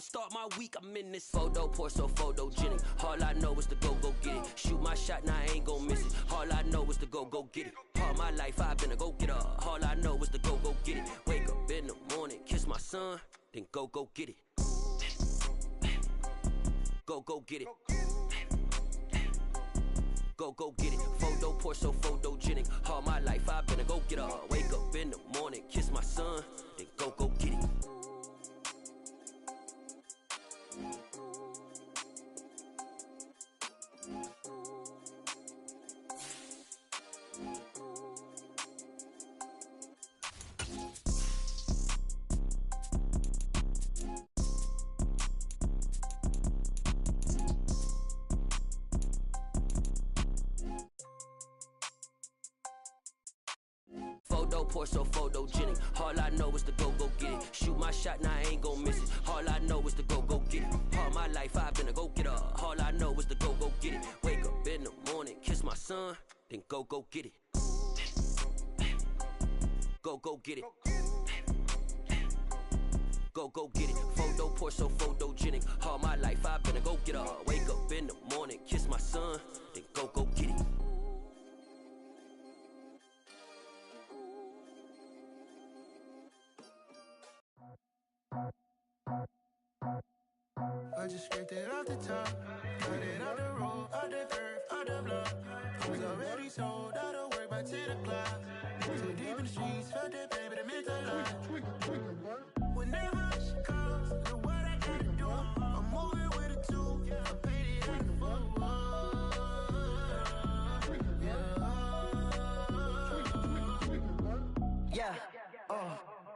start my week, I'm in this photo, pour so photogenic. All I know is to go get it. Shoot my shot, now I ain't gon' miss it. All I know is to go get it. All my life I've been a go-getter. All I know is to go get it. Wake up in the morning, kiss my son, then go get it. Go get it. Go get it. Photo, pour so photogenic. All my life I've been a go-getter. Wake up in the morning, kiss my son, then go get it. Photo, pour so photogenic. All I know is to go get it. Shoot my shot, now I ain't gon' miss it. All I know is to go get it. All my life I've been a go-getter. All I know is to go get it. Wake up in the morning, kiss my son, then go get it. Go get it. Go get it. Photo, pour so photogenic. All my life I've been a go-getter. Wake up in the morning, kiss my son, then go get it. I just scraped it off the top, got it out the road, out the curve, out the block. I was already sold, out of work by 10 o'clock. Too deep in the streets, felt that pain, but it meant a lot. Whenever she calls, know what I gotta do. I'm moving with a two, I paid it out the four. Yeah,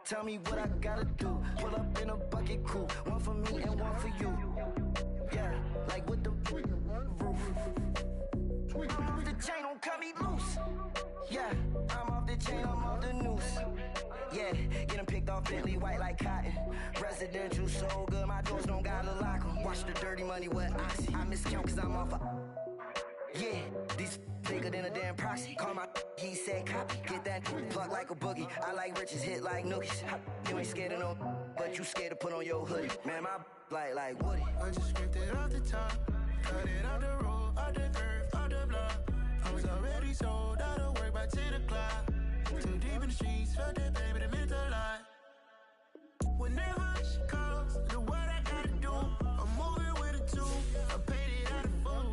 tell me what I gotta do. Pull up in a bucket crew, one for me and one for you. Yeah, like with the roof. I'm off the chain, don't cut me loose. Yeah, I'm off the chain, I'm off the noose. Yeah, getting picked off Bentley, white like cotton. Residential so good, my doors don't gotta lock 'em. Watch the dirty money with oxy. I miscount cause I'm off yeah, these bigger than a damn proxy. Call my he said copy. Get that plug like a boogie. I like riches, hit like nookies. You ain't scared of no, but you scared to put on your hoodie. Man, my like Woody. I just scraped it off the top, got it out the road, out the curve, out the block. I was already sold, out of work by 10 o'clock. Too deep in the streets, felt that pain, but it meant a lot. Whenever she calls, know what I gotta do. I'm moving with a two, I paid it out of four.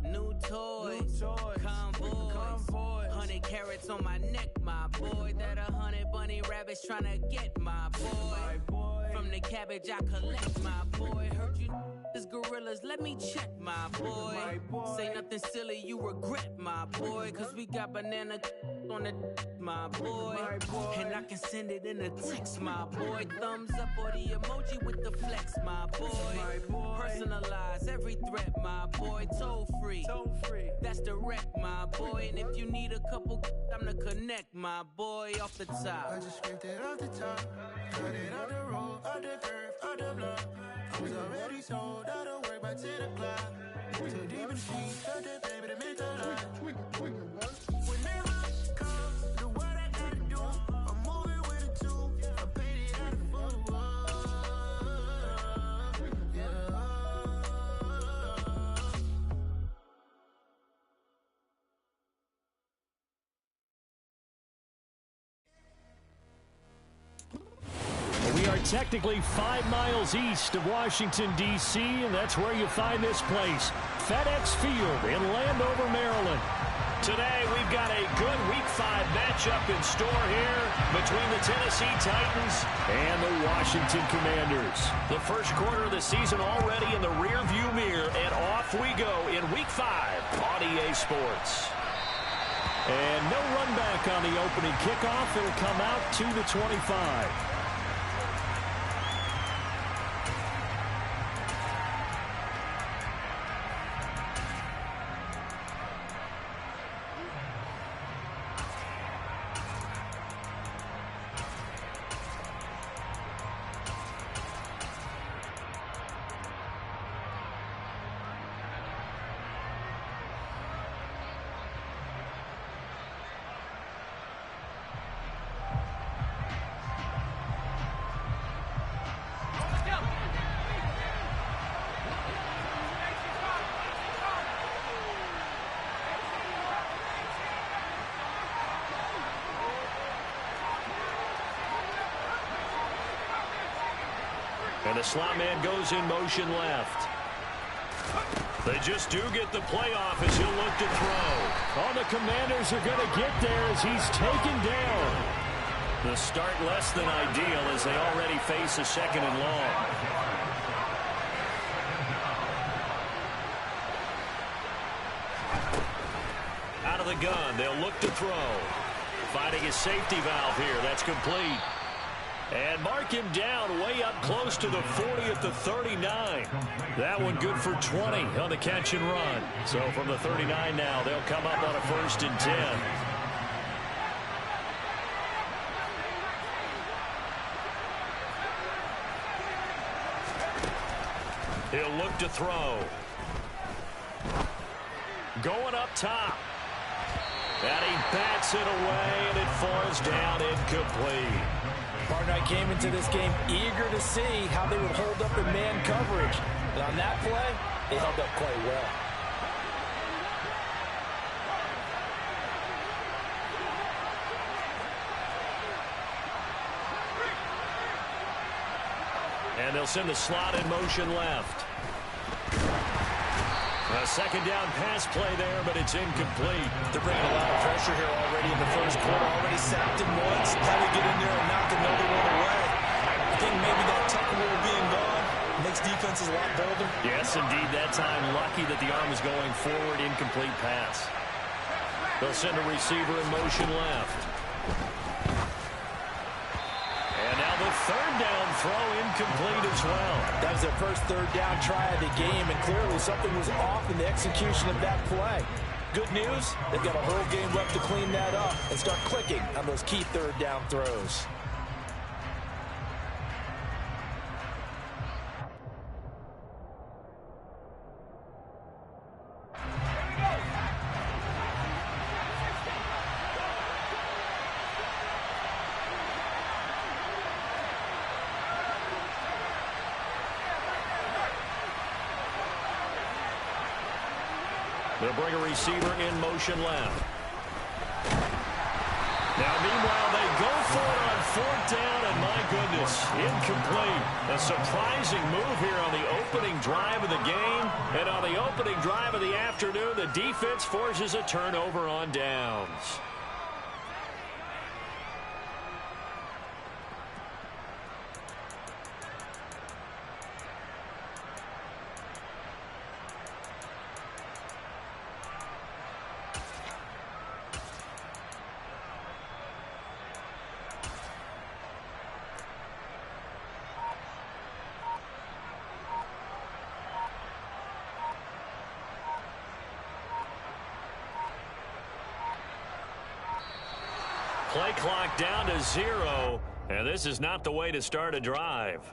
New toys, convoys, 100 carats on my neck, my boy. That 100 bunny rabbits tryna get my boy. From the cabbage I collect, my boy. Heard you is gorillas, let me check, my boy. Say nothing silly, you regret, my boy. Cause we got banana on the my boy. And I can send it in a text, my boy. Thumbs up or the emoji with the flex, my boy. Personalize every threat, my boy. Toll free, that's direct, my boy. And if you need a couple, I'm the connect, my boy. Off the top, I just scraped it off the top, got it out the road, out the curve, out the block. I was already sold, out of work by 10 o'clock. Too deep in the streets, felt that pain, but it meant a lot. Whenever she calls, know what I gotta do. I'm moving with a two, I paid it out of four. We are technically 5 miles east of Washington, D.C., and that's where you find this place, FedEx Field in Landover, Maryland. Today, we've got a good Week 5 matchup in store here between the Tennessee Titans and the Washington Commanders. The first quarter of the season already in the rearview mirror, and off we go in Week 5 on EA Sports. And no run back on the opening kickoff. It'll come out to the 25. And the slot man goes in motion left. They just do get the playoff as he'll look to throw. All the Commanders are going to get there as he's taken down. The start less than ideal as they already face a 2nd and long. Out of the gun, they'll look to throw. Finding his safety valve here. That's complete. And mark him down way up close to the 40 at the 39. That one good for 20 on the catch and run. So from the 39 now, they'll come up on a 1st and 10. He'll look to throw. Going up top. And he bats it away, and it falls down incomplete. Partner, I came into this game eager to see how they would hold up in man coverage. And on that play, they held up quite well. And they'll send the slot in motion left. A 2nd down pass play there, but it's incomplete. They're bringing a lot of pressure here already in the 1st quarter. Already sacked him once. Had to get in there and knock another one away. I think maybe that Tucker rule being gone makes defenses a lot bolder. Yes, indeed. That time, lucky that the arm is going forward. Incomplete pass. They'll send a receiver in motion left. And now the 3rd down throw incomplete as well. That was their first 3rd down try of the game, and clearly something was off in the execution of that play. Good news, they've got a whole game left to clean that up and start clicking on those key 3rd down throws. They'll bring a receiver in motion left. Now, meanwhile, they go for it on 4th down, and my goodness, incomplete. A surprising move here on the opening drive of the game. And on the opening drive of the afternoon, the defense forces a turnover on downs. Play clock down to 0, and this is not the way to start a drive.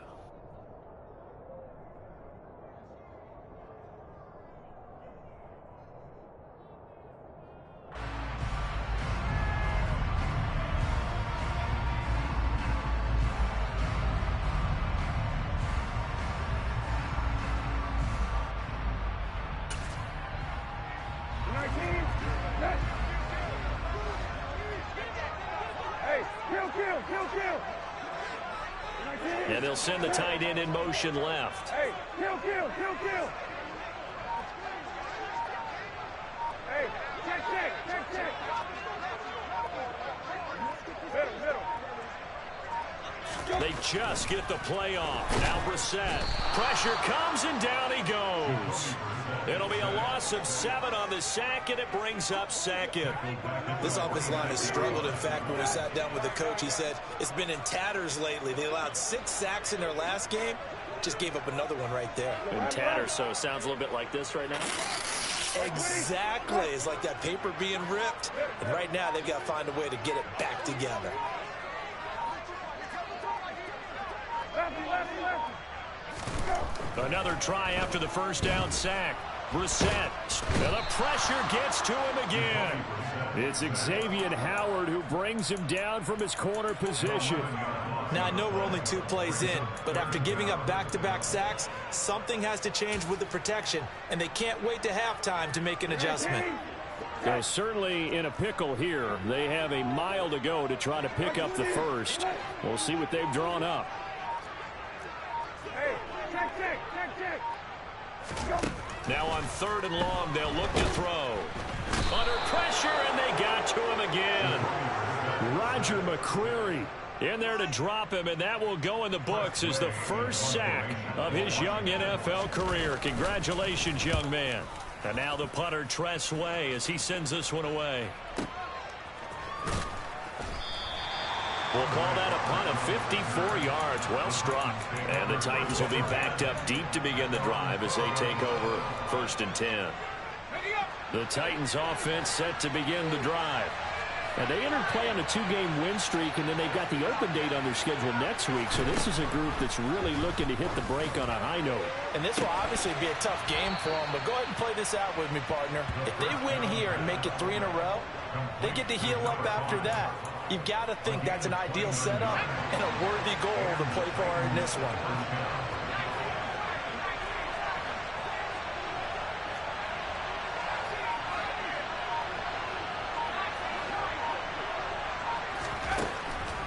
And they'll send the tight end in motion left. Hey, kill. Hey, check. Middle. They just get the play off. Now Brissett. Pressure comes and down he goes. It'll be a loss of 7 on the sack, and it brings up 2nd. This offensive line has struggled. In fact, when we sat down with the coach, he said it's been in tatters lately. They allowed 6 sacks in their last game. Just gave up another one right there. In tatters, so it sounds a little bit like this right now. Exactly. It's like that paper being ripped. And right now, they've got to find a way to get it back together. Another try after the 1st down sack. Brissett. And the pressure gets to him again. It's Xavier Howard who brings him down from his corner position. Now, I know we're only 2 plays in, but after giving up back-to-back sacks, something has to change with the protection, and they can't wait to halftime to make an adjustment. They're certainly in a pickle here. They have a mile to go to try to pick up the 1st. We'll see what they've drawn up. Hey, Now on 3rd and long, they'll look to throw. Under pressure, and they got to him again. Roger McCreary in there to drop him, and that will go in the books as the first sack of his young NFL career. Congratulations, young man. And now the punter, Tress Way, as he sends this one away. We'll call that a punt of 54 yards. Well struck. And the Titans will be backed up deep to begin the drive as they take over 1st and 10. The Titans offense set to begin the drive. And they entered play on a 2-game win streak, and then they've got the open date on their schedule next week. So this is a group that's really looking to hit the break on a high note. And this will obviously be a tough game for them, but go ahead and play this out with me, partner. If they win here and make it 3 in a row, they get to heal up after that. You've got to think that's an ideal setup and a worthy goal to play for in this one.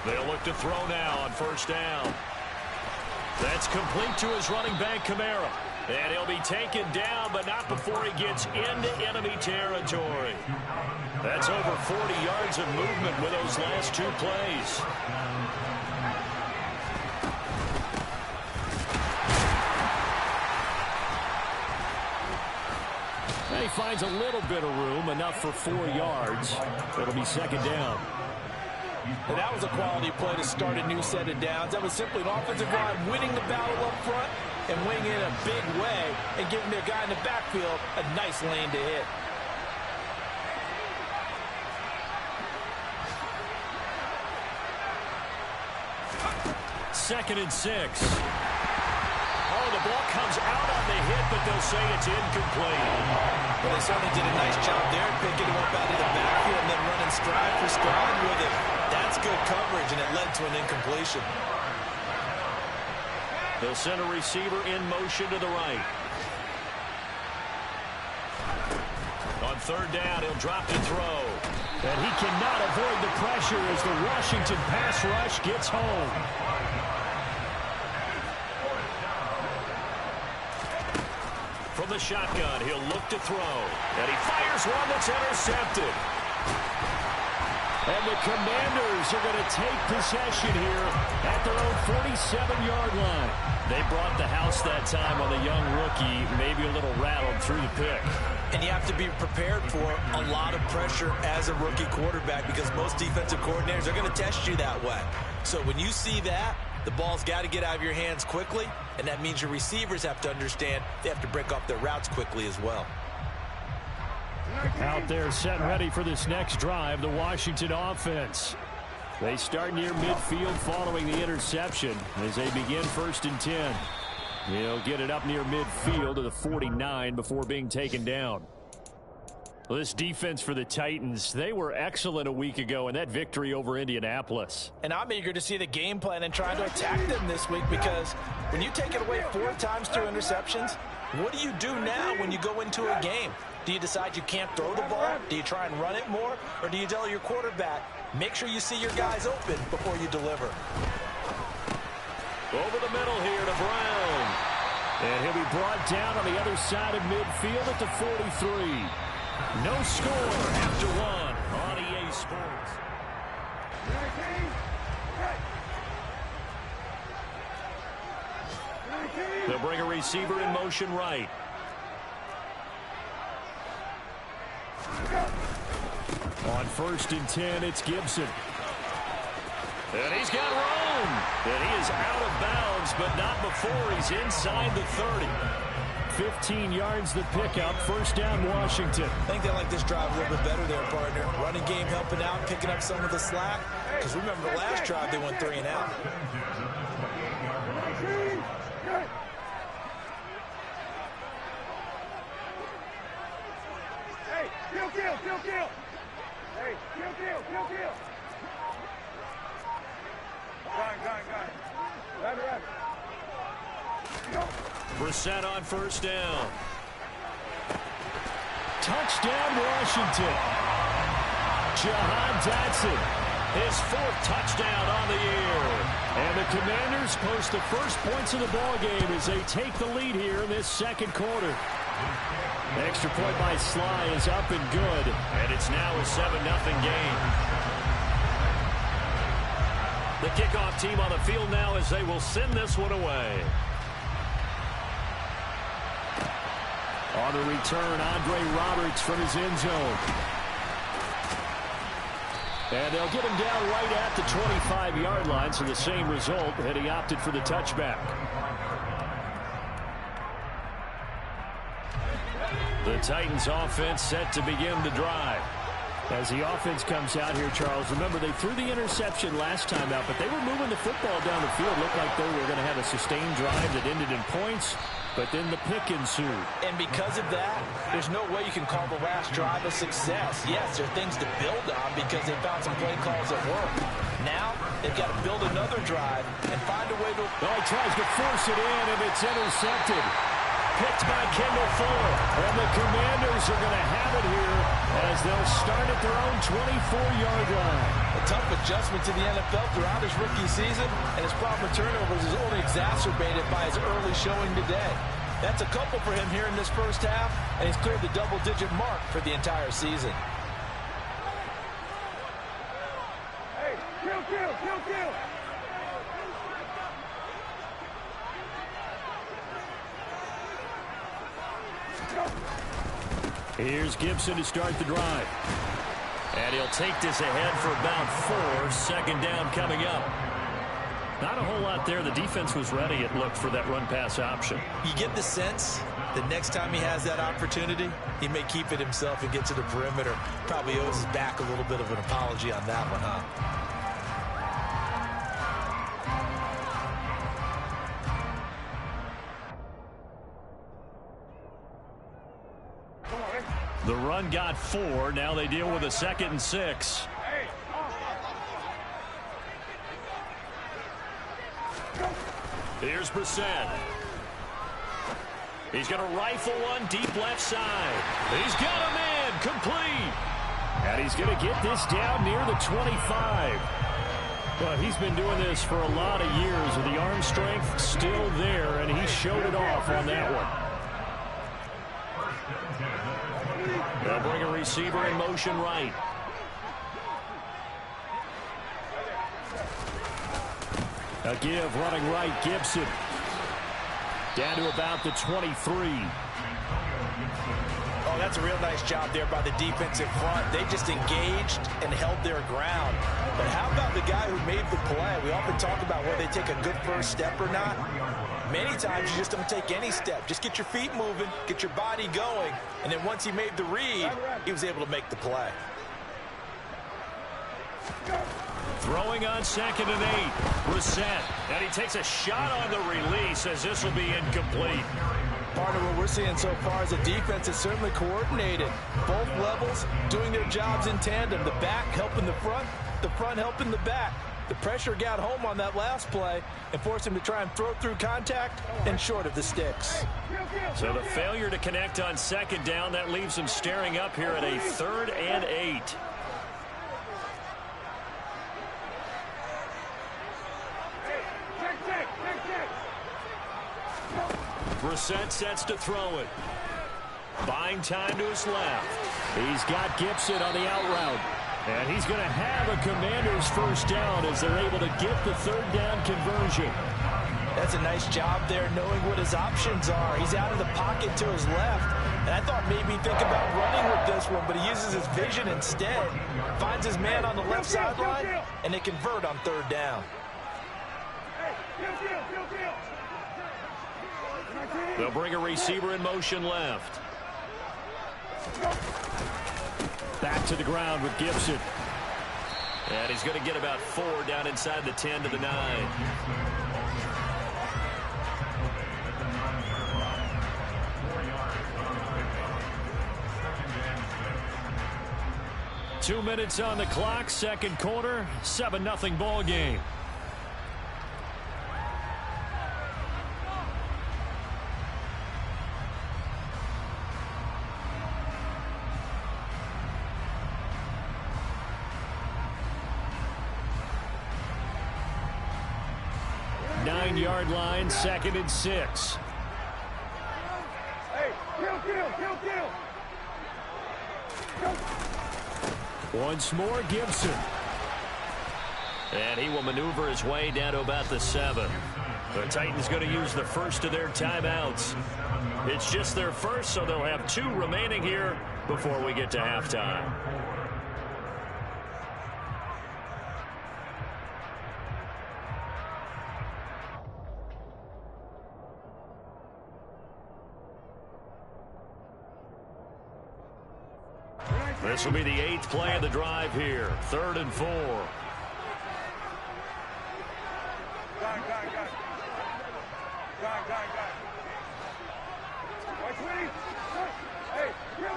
They'll look to throw now on 1st down. That's complete to his running back, Kamara. And he'll be taken down, but not before he gets into enemy territory. That's over 40 yards of movement with those last 2 plays. And he finds a little bit of room, enough for 4 yards. It'll be 2nd down. And that was a quality play to start a new set of downs. That was simply an offensive line winning the battle up front and winning in a big way and giving their guy in the backfield a nice lane to hit. Second and 6. Oh, the ball comes out on the hit, but they'll say it's incomplete. Well, they certainly did a nice job there, picking him up out of the backfield and then running stride for stride with it. That's good coverage, and it led to an incompletion. They'll send a receiver in motion to the right. On 3rd down, he'll drop to throw. And he cannot avoid the pressure as the Washington pass rush gets home. From the shotgun, he'll look to throw. And he fires one that's intercepted. And the Commanders are going to take possession here at their own 47-yard line. They brought the house that time on the young rookie, maybe a little rattled through the pick. And you have to be prepared for a lot of pressure as a rookie quarterback because most defensive coordinators are going to test you that way. So when you see that, the ball's got to get out of your hands quickly, and that means your receivers have to understand they have to break off their routes quickly as well. Out there set and ready for this next drive, the Washington offense. They start near midfield following the interception as they begin 1st and 10. They'll get it up near midfield to the 49 before being taken down. Well, this defense for the Titans, they were excellent a week ago in that victory over Indianapolis. And I'm eager to see the game plan and try to attack them this week because when you take it away 4 times through interceptions, what do you do now when you go into a game? Do you decide you can't throw the ball? Do you try and run it more? Or do you tell your quarterback, make sure you see your guys open before you deliver? Over the middle here to Brown. And he'll be brought down on the other side of midfield at the 43. No score after 1 on EA Sports. They'll bring a receiver in motion right. On 1st and 10, it's Gibson. And he's got room. And he is out of bounds, but not before he's inside the 30. 15 yards the pickup. 1st down, Washington. I think they like this drive a little bit better there, partner. Running game helping out, picking up some of the slack. Because remember, the last drive they went 3 and out. Hey, kill. Hey, kill. Gun. Right. Brissett on 1st down. Touchdown, Washington. Jahan Dotson His 4th touchdown on the year. And the Commanders post the first points of the ball game as they take the lead here in this second quarter. Extra point by Sly is up and good, and it's now a 7-0 game. The kickoff team on the field now as they will send this one away. On the return, Andre Roberts from his end zone. And they'll get him down right at the 25-yard line, so the same result, and he opted for the touchback. The Titans offense set to begin the drive. As the offense comes out here, Charles, remember they threw the interception last time out, but they were moving the football down the field. Looked like they were going to have a sustained drive that ended in points, but then the pick ensued. And because of that, there's no way you can call the last drive a success. Yes, there are things to build on because they found some play calls that work. Now, they've got to build another drive and find a way to... Oh, he tries to force it in, and it's intercepted. Picked by Kendall Fuller. And the Commanders are going to have it here as they'll start at their own 24-yard line. A tough adjustment to the NFL throughout his rookie season, and his problem with turnovers is only exacerbated by his early showing today. That's a couple for him here in this first half, and he's cleared the double-digit mark for the entire season. Hey, kill, kill, kill, kill. Here's Gibson to start the drive. And he'll take this ahead for about 4. Second down coming up. Not a whole lot there. The defense was ready, it looked, for that run-pass option. You get the sense that next time he has that opportunity, he may keep it himself and get to the perimeter. Probably owes his back a little bit of an apology on that one, huh? The run got 4. Now they deal with a 2nd and 6. Here's Brissett. He's going to rifle one deep left side. He's got him in. Complete. And he's going to get this down near the 25. Well, he's been doing this for a lot of years with the arm strength still there, and he showed it off on that one. They'll bring a receiver in motion right. A give running right, Gibson. Down to about the 23. Oh, that's a real nice job there by the defensive front. They just engaged and held their ground. But how about the guy who made the play? We often talk about whether they take a good first step or not. Many times you just don't take any step. Just get your feet moving, get your body going, and then once he made the read, he was able to make the play. Throwing on 2nd and 8. Brissett. And he takes a shot on the release as this will be incomplete. Part of what we're seeing so far is the defense is certainly coordinated. Both levels doing their jobs in tandem. The back helping the front helping the back. The pressure got home on that last play and forced him to try and throw through contact and short of the sticks. So the failure to connect on 2nd down, that leaves him staring up here at a 3rd and 8. Brissett sets to throw it. Buying time to his left. He's got Gibson on the out route. And he's going to have a Commanders first down as they're able to get the 3rd down conversion. That's a nice job there knowing what his options are. He's out of the pocket to his left. And I thought maybe he'd think about running with this one, but he uses his vision instead. Finds his man on the left sideline, and they convert on 3rd down. They'll bring a receiver in motion left. Back to the ground with Gibson. And he's going to get about 4 down inside the 10 to the 9. Two minutes on the clock, second quarter, 7-0 ball game. 9-yard line, 2nd and 6. Hey, kill. Once more, Gibson. And he will maneuver his way down to about the 7. The Titans going to use the first of their timeouts. It's just their first, so they'll have 2 remaining here before we get to halftime. This will be the 8th play of the drive here. 3rd and 4. Guy. Watch me. Hey, kill.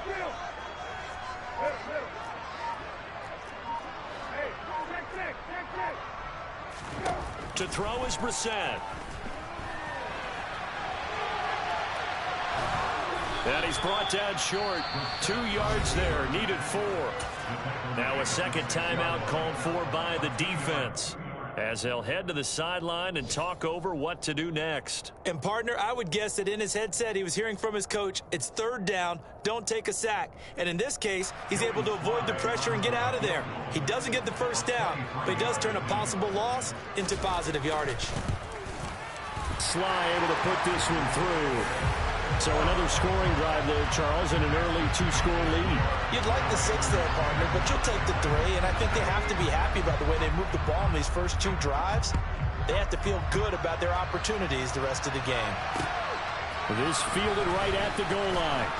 Middle. Hey, check. To throw is Brissett. And he's brought down short. 2 yards there. Needed 4. Now a second timeout called for by the defense, as they'll head to the sideline and talk over what to do next. And, partner, I would guess that in his headset he was hearing from his coach, it's 3rd down, don't take a sack. And in this case, he's able to avoid the pressure and get out of there. He doesn't get the first down, but he does turn a possible loss into positive yardage. Sly able to put this one through. So another scoring drive there, Charles, and an early 2-score lead. You'd like the 6 there, partner, but you'll take the 3, and I think they have to be happy about the way they moved the ball in these first 2 drives. They have to feel good about their opportunities the rest of the game. This fielded right at the goal line.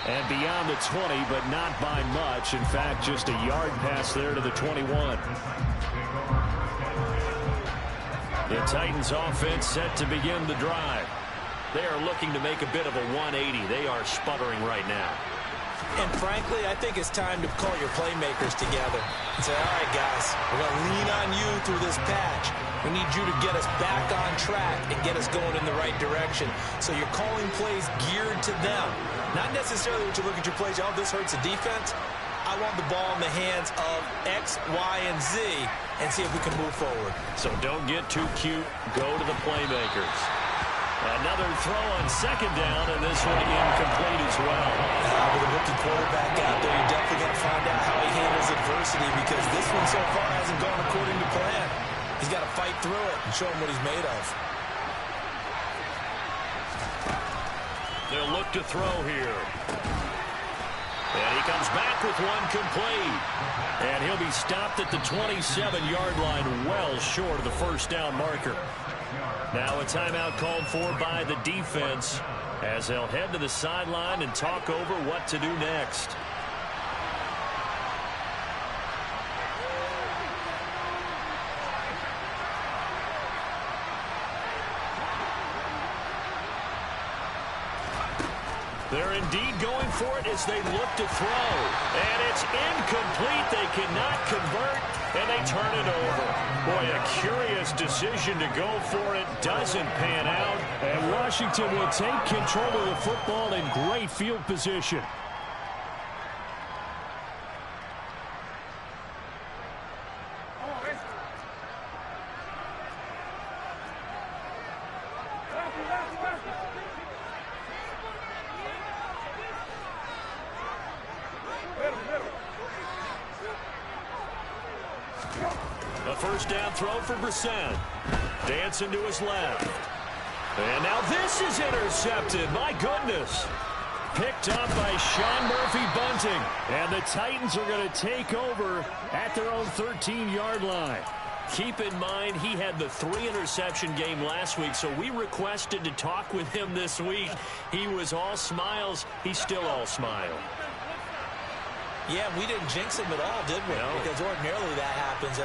And beyond the 20, but not by much. In fact, just a yard pass there to the 21. The Titans offense set to begin the drive. They are looking to make a bit of a 180. They are sputtering right now. And frankly, I think it's time to call your playmakers together and say, all right, guys, we're going to lean on you through this patch. We need you to get us back on track and get us going in the right direction. So you're calling plays geared to them. Not necessarily what you look at your plays, oh, this hurts the defense. I want the ball in the hands of X, Y, and Z and see if we can move forward. So don't get too cute. Go to the playmakers. Another throw on 2nd down, and this one incomplete as well. With a rookie quarterback out there, you're definitely going to find out how he handles adversity, because this one so far hasn't gone according to plan. He's got to fight through it and show him what he's made of. They'll look to throw here. And he comes back with one complete. And he'll be stopped at the 27-yard line, well short of the first down marker. Now a timeout called for by the defense, as they'll head to the sideline and talk over what to do next. They're indeed going for it as they look to throw. And it's incomplete. They cannot convert, and they turn it over. Boy, a curious decision to go for it. Doesn't pan out. And Washington will take control of the football in great field position. A first down throw for Brissett. Dancing to his left. And now this is intercepted. My goodness. Picked up by Sean Murphy-Bunting. And the Titans are going to take over at their own 13-yard line. Keep in mind, he had the 3-interception game last week, so we requested to talk with him this week. He was all smiles. He's still all smile. Yeah, we didn't jinx him at all, did we? No. Because ordinarily that happens.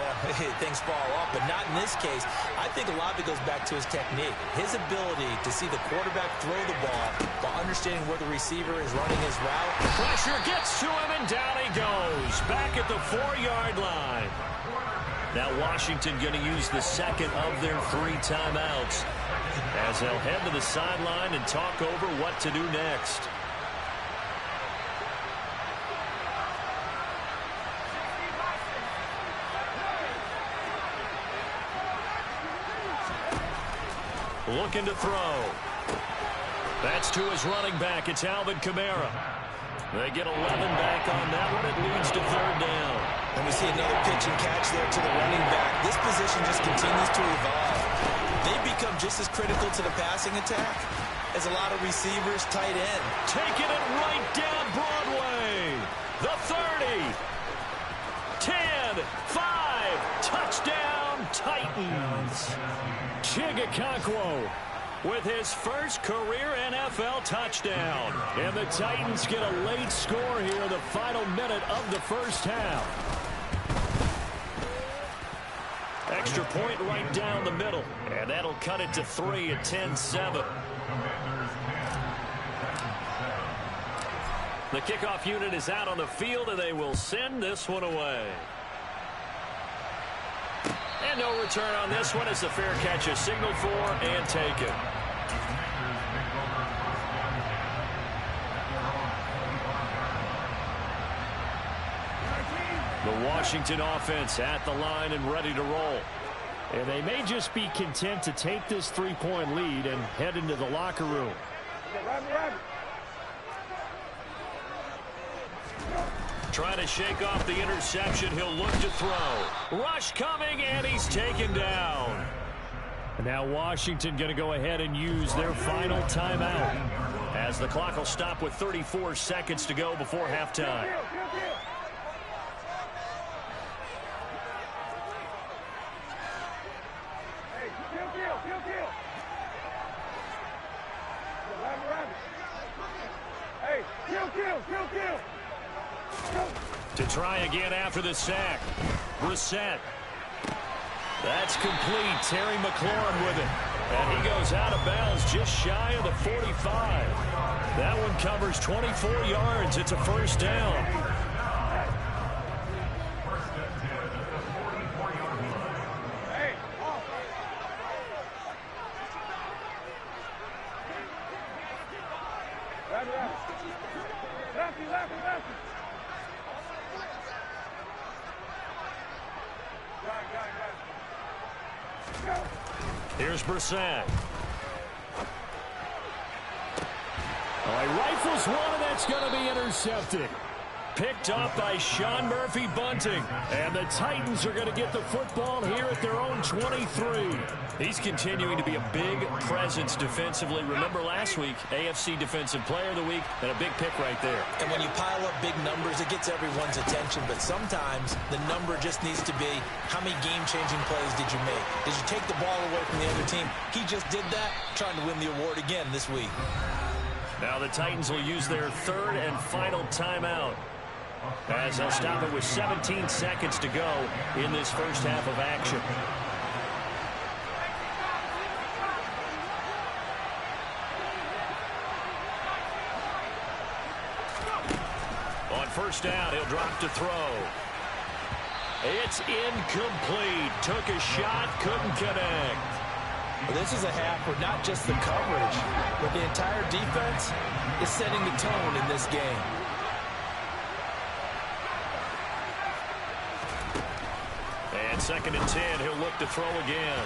Things fall off, but not in this case. I think a lot of it goes back to his technique. His ability to see the quarterback throw the ball while understanding where the receiver is running his route. Pressure gets to him, and down he goes. Back at the 4-yard line. Now Washington going to use the second of their 3 timeouts, as they'll head to the sideline and talk over what to do next. looking to throw. That's to his running back. It's Alvin Kamara. They get 11 back on that one. It leads to third down. And we see another pitch and catch there to the running back. This position just continues to evolve. They become just as critical to the passing attack as a lot of receivers, tight end. Taking it right down Broadway. The 30. 10, 5, touchdown Titans. Chigakonkwo with his first career NFL touchdown. And the Titans get a late score here in the final minute of the first half. Extra point right down the middle. And that'll cut it to 3 at 10-7. The kickoff unit is out on the field, and they will send this one away. And no return on this one as the fair catch is signaled for and taken. The Washington offense at the line and ready to roll. And they may just be content to take this 3-point lead and head into the locker room. Trying to shake off the interception. He'll look to throw. Rush coming, and he's taken down. And now Washington going to go ahead and use their final timeout, as the clock will stop with 34 seconds to go before halftime. To try again after the sack. Brissett. That's complete. Terry McLaurin with it. And he goes out of bounds just shy of the 45. That one covers 24 yards. It's a first down. Here's Brissett. He rifles one, and that's going to be intercepted. Picked up by Sean Murphy-Bunting. And the Titans are going to get the football here at their own 23. He's continuing to be a big presence defensively. Remember last week, AFC Defensive Player of the Week, and a big pick right there. And when you pile up big numbers, it gets everyone's attention. But sometimes the number just needs to be, how many game-changing plays did you make? Did you take the ball away from the other team? He just did that, trying to win the award again this week. Now the Titans will use their third and final timeout, as they'll stop it with 17 seconds to go in this first half of action. On first down, he'll drop to throw. It's incomplete. Took a shot, couldn't connect. Well, this is a half where not just the coverage, but the entire defense is setting the tone in this game. And second and 10, he'll look to throw again.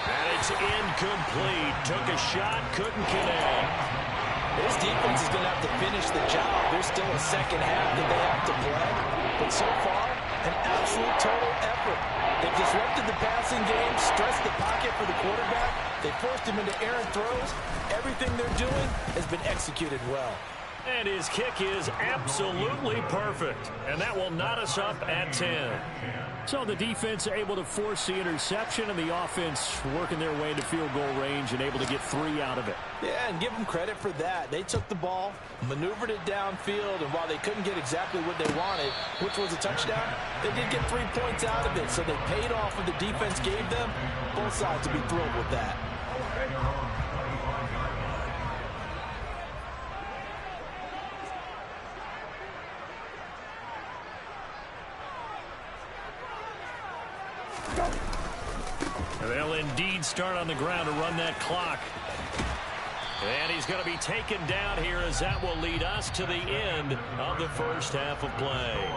And it's incomplete. Took a shot, couldn't connect. This defense is going to have to finish the job. There's still a second half that they have to play. But so far, an absolute total effort. They've disrupted the passing game, stressed the pocket for the quarterback. They forced him into errant throws. Everything they're doing has been executed well. And his kick is absolutely perfect. And that will knot us up at 10. So the defense able to force the interception, and the offense working their way into field goal range and able to get 3 out of it. Yeah, and give them credit for that. They took the ball, maneuvered it downfield, and while they couldn't get exactly what they wanted, which was a touchdown, they did get 3 points out of it. So they paid off what the defense gave them. Both sides will be thrilled with that. They'll indeed start on the ground to run that clock. And he's going to be taken down here, as that will lead us to the end of the first half of play.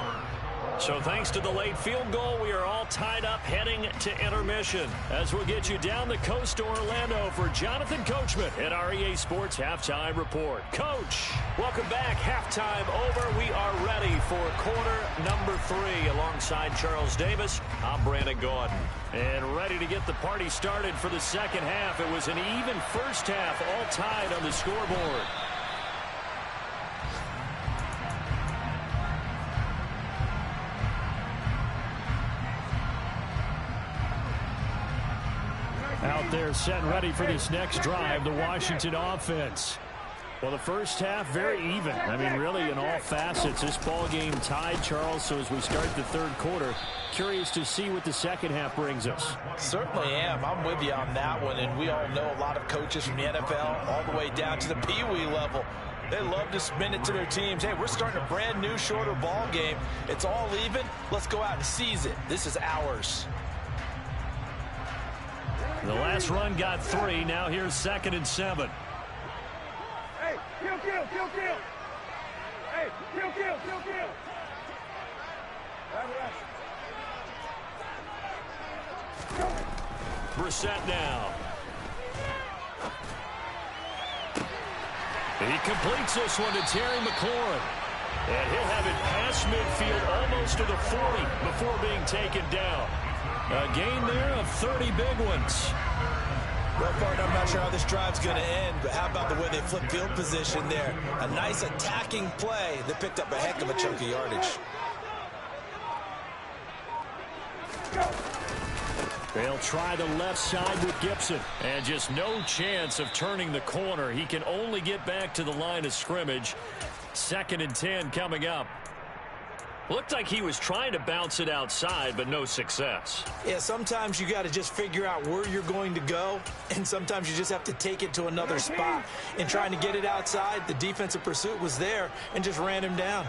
So thanks to the late field goal, we are all tied up heading to intermission. As we'll get you down the coast to Orlando for Jonathan Coachman at our EA Sports Halftime Report. Coach, welcome back. Halftime over. We are ready for quarter number 3 alongside Charles Davis. I'm Brandon Gaudin. And ready to get the party started for the second half. It was an even first half, all tied on the scoreboard. Out there set and ready for this next drive, the Washington offense. Well, the first half, very even. I mean, really, in all facets, this ball game tied, Charles. So as we start the third quarter, curious to see what the second half brings us. Certainly am. I'm with you on that one. And we all know a lot of coaches from the NFL all the way down to the Pee Wee level. They love to spin it to their teams. Hey, we're starting a brand new, shorter ball game. It's all even. Let's go out and seize it. This is ours. The last run got 3. Now here's 2nd and 7. Hey, kill. Hey, kill. Brissett now. He completes this one to Terry McLaurin. And he'll have it past midfield almost to the 40 before being taken down. A gain there of 30 big ones. Well, partner, I'm not sure how this drive's going to end, but how about the way they flip field position there? A nice attacking play that picked up a heck of a chunk of yardage. They'll try the left side with Gibson. And just no chance of turning the corner. He can only get back to the line of scrimmage. 2nd and 10 coming up. Looked like he was trying to bounce it outside, but no success. Yeah, sometimes you got to just figure out where you're going to go, and sometimes you just have to take it to another spot. In trying to get it outside, the defensive pursuit was there and just ran him down.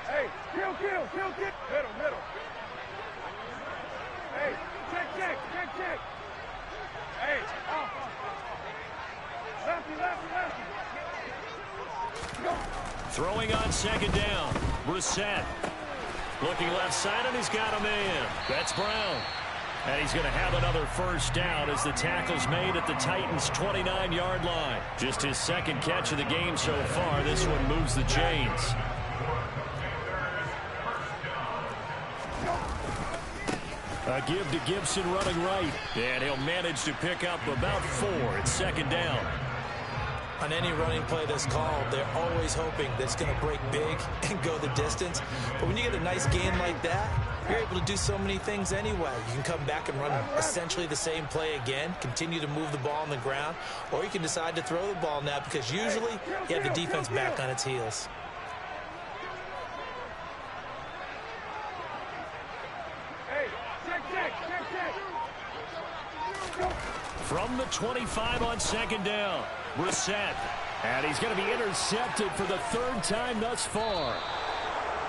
Hey, kill. Middle. Hey, check. Hey, lefty. Throwing on 2nd down. Brissett. Looking left side, and he's got a man. That's Brown. And he's going to have another first down as the tackle's made at the Titans' 29-yard line. Just his 2nd catch of the game so far. This one moves the chains. A give to Gibson running right. And he'll manage to pick up about 4 at 2nd down. On any running play that's called, they're always hoping that it's going to break big and go the distance. But when you get a nice gain like that, you're able to do so many things anyway. You can come back and run essentially the same play again, continue to move the ball on the ground, or you can decide to throw the ball now because usually you have the defense back on its heels. From the 25 on 2nd down, Brissett. And he's going to be intercepted for the 3rd time thus far.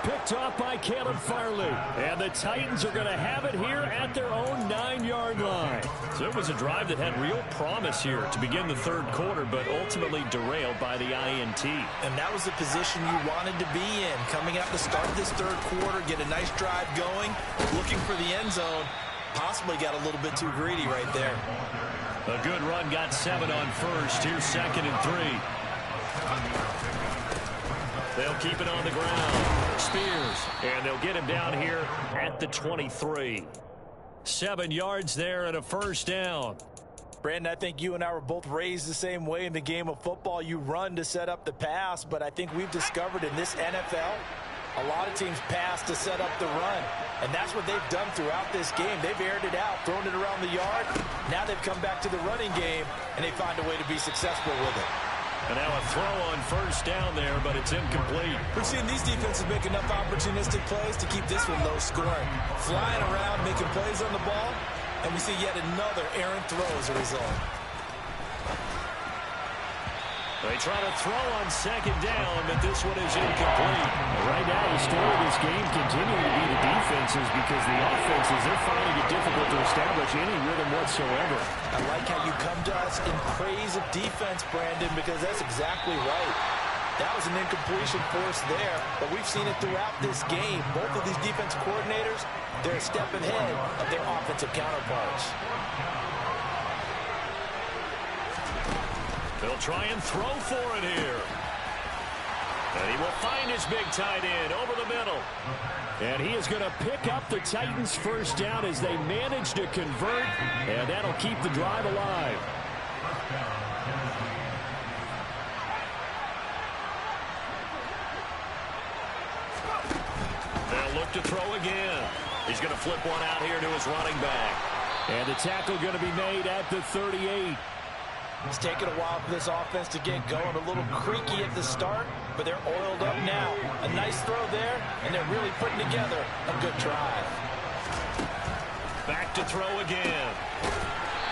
Picked off by Caleb Farley. And the Titans are going to have it here at their own 9-yard line. So it was a drive that had real promise here to begin the third quarter, but ultimately derailed by the INT. And that was the position you wanted to be in. Coming out to start this third quarter, get a nice drive going, looking for the end zone. Possibly got a little bit too greedy right there. A good run, got 7 on first. Here's 2nd and 3. They'll keep it on the ground. Spears. And they'll get him down here at the 23. 7 yards there and a first down. Brandon, I think you and I were both raised the same way in the game of football. You run to set up the pass, but I think we've discovered in this NFL, a lot of teams pass to set up the run. And that's what they've done throughout this game. They've aired it out, thrown it around the yard. Now they've come back to the running game, and they find a way to be successful with it. And now a throw on first down there, but it's incomplete. We're seeing these defenses make enough opportunistic plays to keep this one low scoring. Flying around, making plays on the ball, and we see yet another errant throw as a result. They try to throw on second down, but this one is incomplete. Right now, the story of this game continuing to be the defenses, because the offenses, they're finding it difficult to establish any rhythm whatsoever. I like how you come to us in praise of defense, Brandon, because that's exactly right. That was an incompletion force there, but we've seen it throughout this game. Both of these defense coordinators, they're a step ahead of their offensive counterparts. They'll try and throw for it here. And he will find his big tight end over the middle. And he is going to pick up the Titans' first down as they manage to convert, and that'll keep the drive alive. They'll look to throw again. He's going to flip one out here to his running back. And the tackle going to be made at the 38. It's taken a while for this offense to get going. A little creaky at the start, but they're oiled up now. A nice throw there, and they're really putting together a good drive. Back to throw again.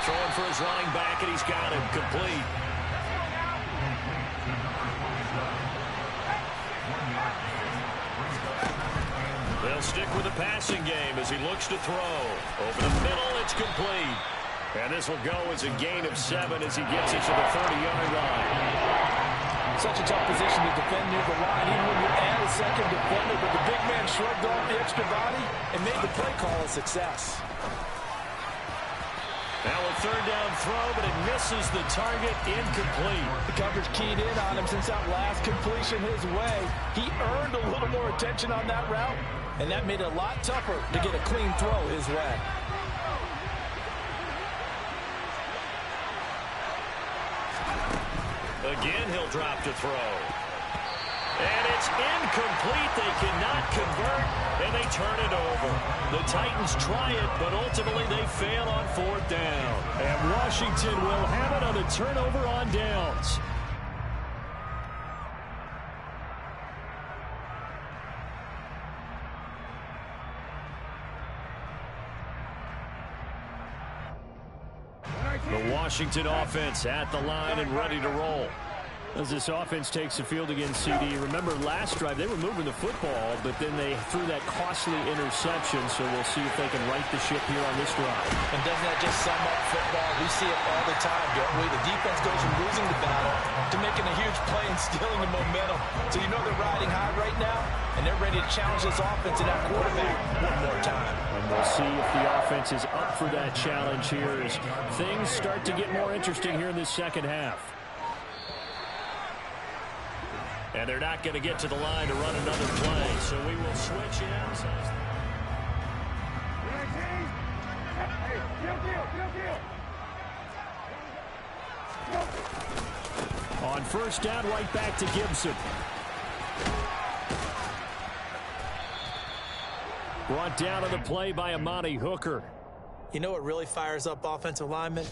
Throwing for his running back, and he's got him complete. They'll stick with the passing game as he looks to throw. Over the middle, it's complete. And this will go as a gain of 7 as he gets it to the 30-yard line. Such a tough position to defend near the line, even when you add a second defender, but the big man shrugged off the extra body and made the play call a success. Now a third down throw, but it misses the target, incomplete. The coverage keyed in on him since that last completion his way. He earned a little more attention on that route, and that made it a lot tougher to get a clean throw his way. Again, he'll drop to throw. And it's incomplete. They cannot convert, and they turn it over. The Titans try it, but ultimately they fail on 4th down. And Washington will have it on a turnover on downs. The Washington offense at the line and ready to roll. As this offense takes the field against CD, remember last drive they were moving the football, but then they threw that costly interception, so we'll see if they can right the ship here on this drive. And doesn't that just sum up football? We see it all the time, don't we? The defense goes from losing the battle to making a huge play and stealing the momentum. So you know they're riding high right now, and they're ready to challenge this offense and that quarterback one more time. And we'll see if the offense is up for that challenge here as things start to get more interesting here in this second half. And they're not going to get to the line to run another play, so we will switch in. On first down, right back to Gibson. Brought down on the play by Amani Hooker. You know what really fires up offensive linemen?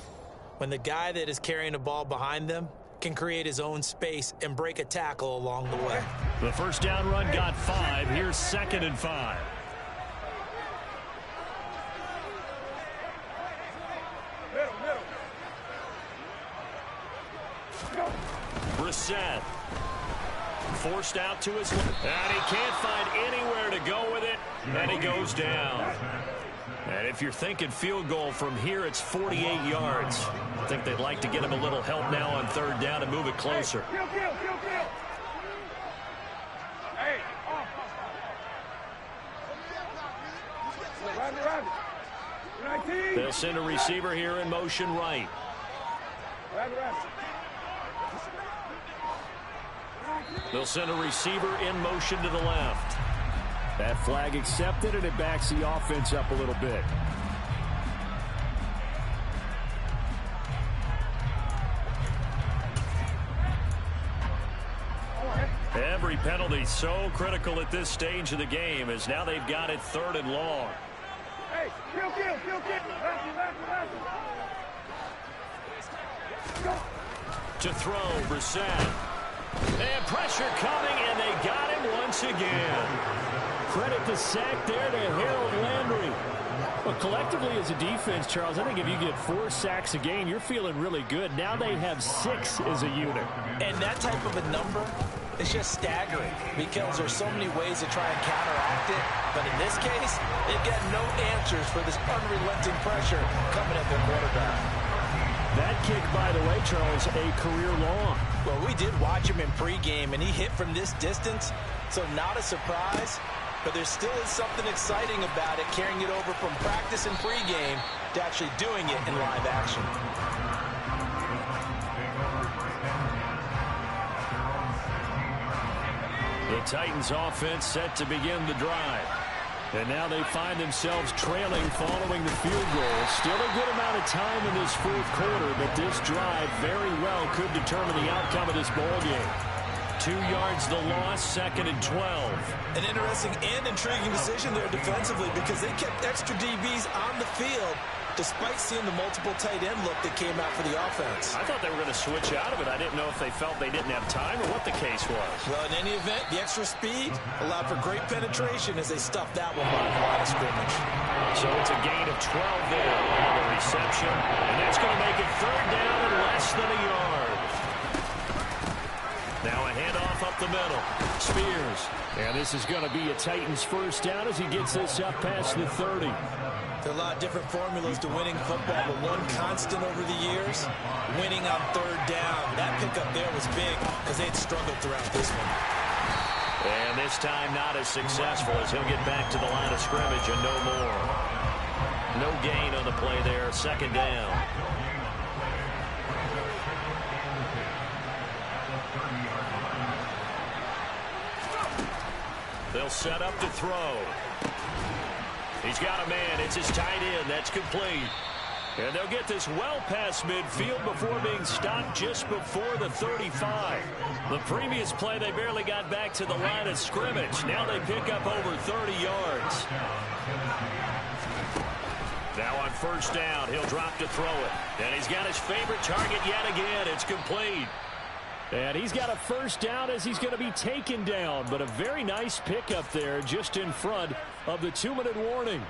When the guy that is carrying the ball behind them can create his own space and break a tackle along the way. The first down run got 5. Here's 2nd and 5. Brissett forced out to his left, and he can't find anywhere to go with it, and he goes down. And if you're thinking field goal from here, it's 48 yards. I think they'd like to get him a little help now on 3rd down and move it closer. They'll send a receiver here in motion right. They'll send a receiver in motion to the left. That flag accepted, and it backs the offense up a little bit. Every penalty so critical at this stage of the game, as now they've got it 3rd and long. Hey, kill. To throw, Brissett. And pressure coming, and they got him once again. credit the sack there to Harold Landry. Well, collectively as a defense, Charles, I think if you get 4 sacks a game, you're feeling really good. Now they have 6 as a unit. And that type of a number is just staggering because there's so many ways to try and counteract it. But in this case, they've got no answers for this unrelenting pressure coming at their quarterback. That kick, by the way, Charles, a career long. Well, we did watch him in pregame, and he hit from this distance, so not a surprise. But there still is something exciting about it, carrying it over from practice and pregame to actually doing it in live action. The Titans offense set to begin the drive. And now they find themselves trailing following the field goal. Still a good amount of time in this fourth quarter, but this drive very well could determine the outcome of this ball game. 2 yards the loss, 2nd and 12. An interesting and intriguing decision there defensively because they kept extra DBs on the field despite seeing the multiple tight end look that came out for the offense. I thought they were going to switch out of it. I didn't know if they felt they didn't have time or what the case was. Well, in any event, the extra speed allowed for great penetration as they stuffed that one by the line of scrimmage. So it's a gain of 12 there on the reception, and that's going to make it 3rd down and less than a yard. Now a handoff up the middle. Spears. And this is going to be a Titans first down as he gets this up past the 30. There are a lot of different formulas to winning football, but one constant over the years, winning on 3rd down. That pickup there was big because they had struggled throughout this one. And this time not as successful as he'll get back to the line of scrimmage and no more. No gain on the play there. 2nd down. They'll set up to throw. He's got a man. It's his tight end. That's complete. And they'll get this well past midfield before being stopped just before the 35. The previous play, they barely got back to the line of scrimmage. Now they pick up over 30 yards. Now on 1st down, he'll drop to throw it. And he's got his favorite target yet again. It's complete. And he's got a 1st down as he's going to be taken down. But a very nice pickup there just in front of the 2-minute warning.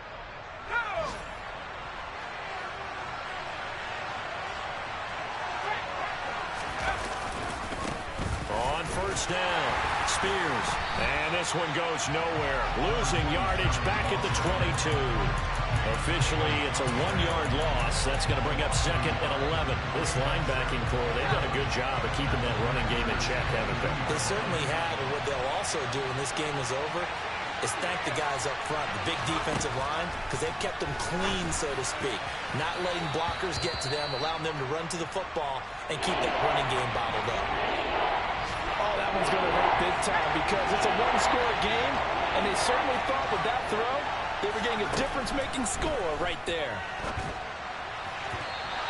On 1st down, Spears. And this one goes nowhere. Losing yardage back at the 22. Officially, it's a 1-yard loss. That's going to bring up 2nd and 11. This linebacking core, they've done a good job of keeping that running game in check, haven't they? They certainly have, and what they'll also do when this game is over is thank the guys up front, the big defensive line, because they've kept them clean, so to speak. Not letting blockers get to them, allowing them to run to the football and keep that running game bottled up. Oh, that one's going to hurt big time because it's a one-score game, and they certainly thought with that throw they were getting a difference-making score right there.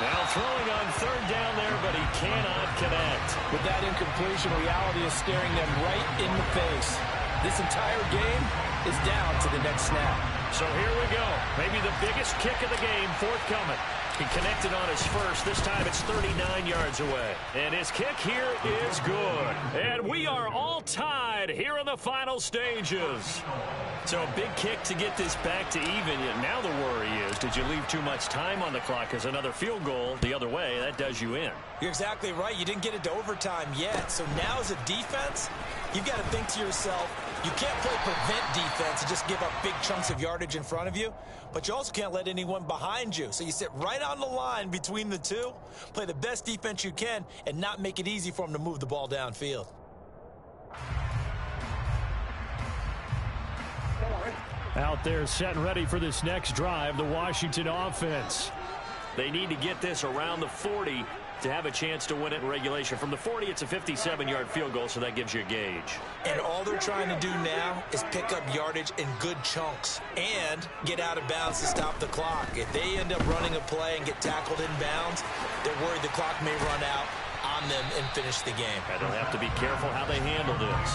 Now throwing on 3rd down there, but he cannot connect. With that incompletion, reality is staring them right in the face. This entire game is down to the next snap. So here we go. Maybe the biggest kick of the game forthcoming. He connected on his first. This time it's 39 yards away. And his kick here is good. And we are all tied here in the final stages. So a big kick to get this back to even. Now the worry is, did you leave too much time on the clock? Because another field goal the other way, that does you in. You're exactly right. You didn't get it to overtime yet. So now as a defense, you've got to think to yourself, you can't play prevent defense and just give up big chunks of yardage in front of you, but you also can't let anyone behind you. So you sit right on the line between the two, play the best defense you can, and not make it easy for them to move the ball downfield. Out there set and ready for this next drive, the Washington offense. They need to get this around the 40 to have a chance to win it in regulation. From the 40, it's a 57-yard field goal, so that gives you a gauge. And all they're trying to do now is pick up yardage in good chunks and get out of bounds to stop the clock. If they end up running a play and get tackled in bounds, they're worried the clock may run out on them and finish the game. And they'll have to be careful how they handle this.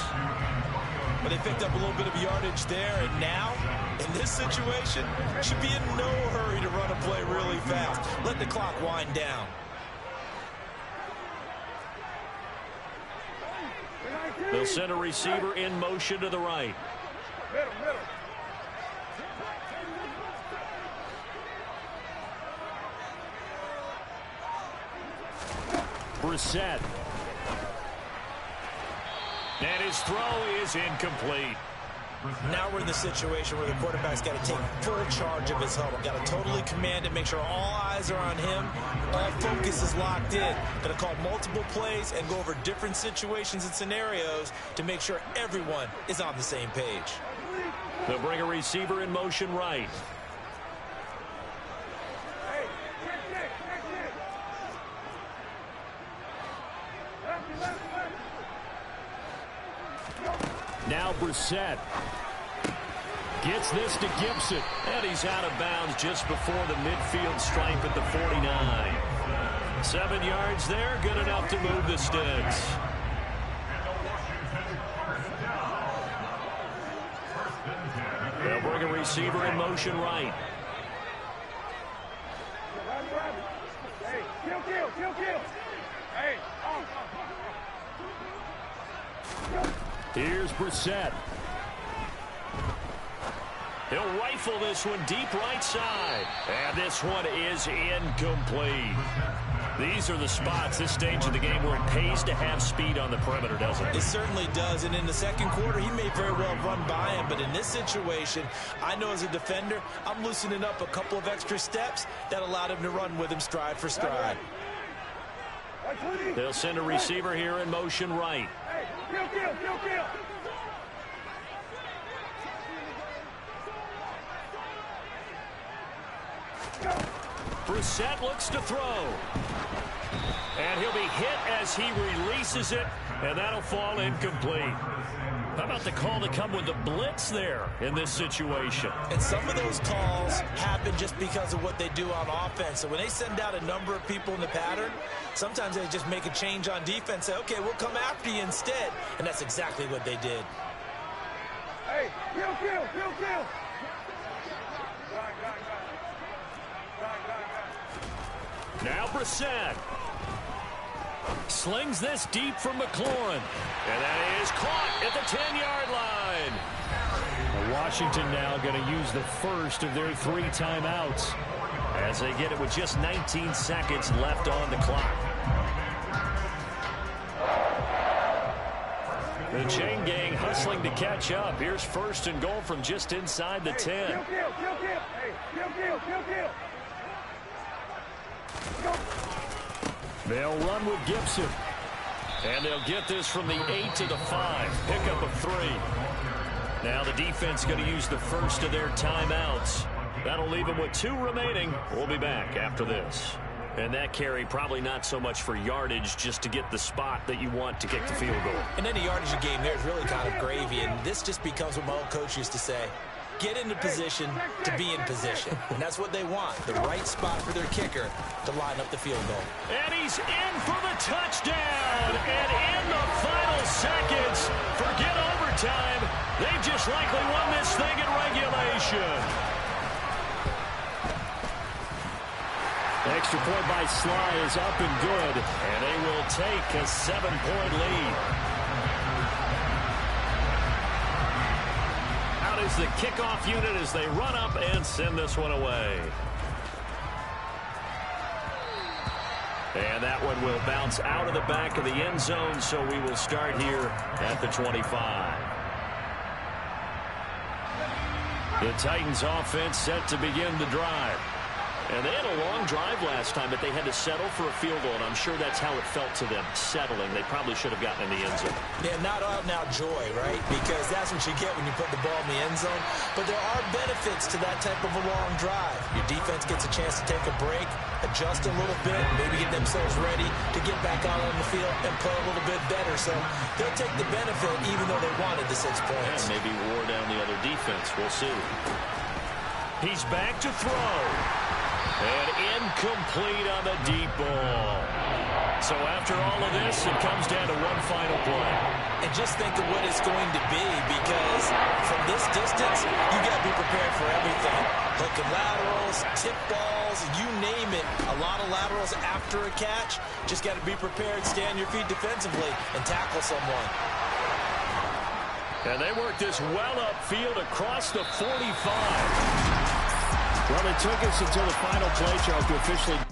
But they picked up a little bit of yardage there, and now, in this situation, should be in no hurry to run a play really fast. Let the clock wind down. They'll send a receiver in motion to the right. Middle. Brissett. And his throw is incomplete. Now we're in the situation where the quarterback's got to take full charge of his huddle. Got to totally command it, make sure all eyes are on him. All focus is locked in. Got to call multiple plays and go over different situations and scenarios to make sure everyone is on the same page. They'll bring a receiver in motion right. Now Brissett gets this to Gibson. And he's out of bounds just before the midfield stripe at the 49. 7 yards there, good enough to move the sticks. They'll bring a receiver in motion right. Hey, kill. Hey, Here's Brissett. He'll rifle this one deep right side. And this one is incomplete. These are the spots, this stage of the game, where it pays to have speed on the perimeter, doesn't it? It certainly does, and in the second quarter, he may very well run by him, but in this situation, I know as a defender, I'm loosening up a couple of extra steps that allowed him to run with him stride for stride. They'll send a receiver here in motion right. Kill. Brissett looks to throw. And he'll be hit as he releases it, and that'll fall incomplete. How about the call to come with the blitz there in this situation? And some of those calls happen just because of what they do on offense. So when they send out a number of people in the pattern, sometimes they just make a change on defense, say, okay, we'll come after you instead. And that's exactly what they did. Hey, kill. Now Brissett slings this deep from McLaurin. And that is caught at the 10-yard line. Washington now going to use the first of their 3 timeouts as they get it with just 19 seconds left on the clock. The chain gang hustling to catch up. Here's 1st and goal from just inside the 10. Kill. Hey, kill. They'll run with Gibson. And they'll get this from the 8 to the 5. Pickup of 3. Now the defense going to use the first of their timeouts. That'll leave them with 2 remaining. We'll be back after this. And that carry probably not so much for yardage, just to get the spot that you want to kick the field goal. And any yardage a game there is really kind of gravy. And this just becomes what my old coach used to say. Get into position to be in position. And that's what they want, the right spot for their kicker to line up the field goal. And he's in for the touchdown. And in the final seconds, forget overtime. They just likely won this thing in regulation. Extra point by Sly is up and good. And they will take a 7-point lead. Is the kickoff unit as they run up and send this one away. And that one will bounce out of the back of the end zone, so we will start here at the 25. The Titans offense set to begin the drive. And they had a long drive last time, but they had to settle for a field goal, and I'm sure that's how it felt to them, settling. They probably should have gotten in the end zone. Yeah, not out now joy, right? Because that's what you get when you put the ball in the end zone. But there are benefits to that type of a long drive. Your defense gets a chance to take a break, adjust a little bit, maybe get themselves ready to get back out on the field and play a little bit better. So they'll take the benefit even though they wanted the 6 points. And maybe wore down the other defense. We'll see. He's back to throw. And incomplete on the deep ball. So after all of this, it comes down to one final play. And just think of what it's going to be, because from this distance, you got to be prepared for everything. Hook and laterals, tip balls, you name it. A lot of laterals after a catch. Just got to be prepared, stay on your feet defensively, and tackle someone. And they work this well upfield across the 45. Well, it took us until the final play, Charles, to officially